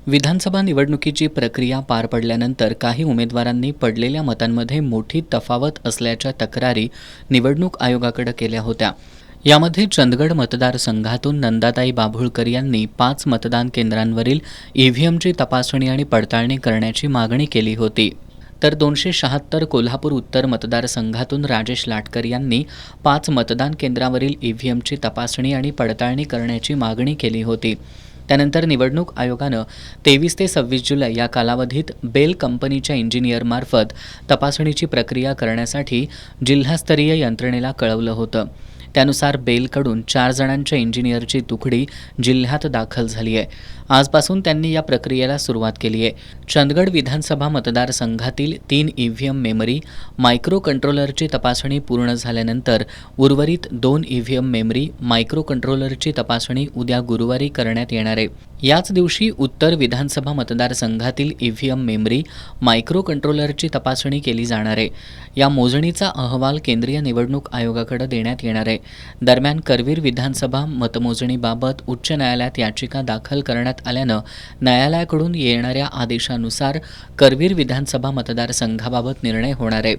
विधानसभा निवडणुकीची प्रक्रिया पार पडल्यानंतर काही उमेदवारांनी पडलेल्या मतांमध्ये मोठी तफावत असल्याच्या तक्रारी निवडणूक आयोगाकडे केल्या होत्या. यामध्ये चंदगड मतदारसंघातून नंदाताई बाभुळकर यांनी 5 मतदान केंद्रांवरील ईव्हीएमची तपासणी आणि पडताळणी करण्याची मागणी केली होती. तर 276 कोल्हापूर उत्तर मतदारसंघातून राजेश लाटकर यांनी 5 मतदान केंद्रावरील ईव्हीएमची तपासणी आणि पडताळणी करण्याची मागणी केली होती. त्यानंतर निवडणूक आयोगानं 23 ते 26 जुलै या कालावधीत बेल कंपनीच्या इंजिनियरमार्फत तपासणीची प्रक्रिया करण्यासाठी जिल्हास्तरीय यंत्रणेला कळवलं होतं. त्यानुसार बेलकडून 4 जणांच्या इंजिनियरची तुकडी जिल्ह्यात दाखल झाली आहे. आजपासून त्यांनी या प्रक्रियेला सुरुवात केली आहे. चंदगड विधानसभा मतदारसंघातील 3 ईव्हीएम मेमरी मायक्रो कंट्रोलरची तपासणी पूर्ण झाल्यानंतर उर्वरित 2 ईव्हीएम मेमरी मायक्रो कंट्रोलरची तपासणी उद्या गुरुवारी करण्यात येणार आहे. याच दिवशी उत्तर विधानसभा मतदारसंघातील ईव्हीएम मेमरी मायक्रो कंट्रोलरची तपासणी केली जाणार आहे. या मोजणीचा अहवाल केंद्रीय निवडणूक आयोगाकडे देण्यात येणार आहे. दरम्यान करवीर विधानसभा मतमोजणीबाबत उच्च न्यायालयात याचिका दाखल करण्यात आल्यानं न्यायालयाकडून येणाऱ्या आदेशानुसार करवीर विधानसभा मतदारसंघाबाबत निर्णय होणार आहे.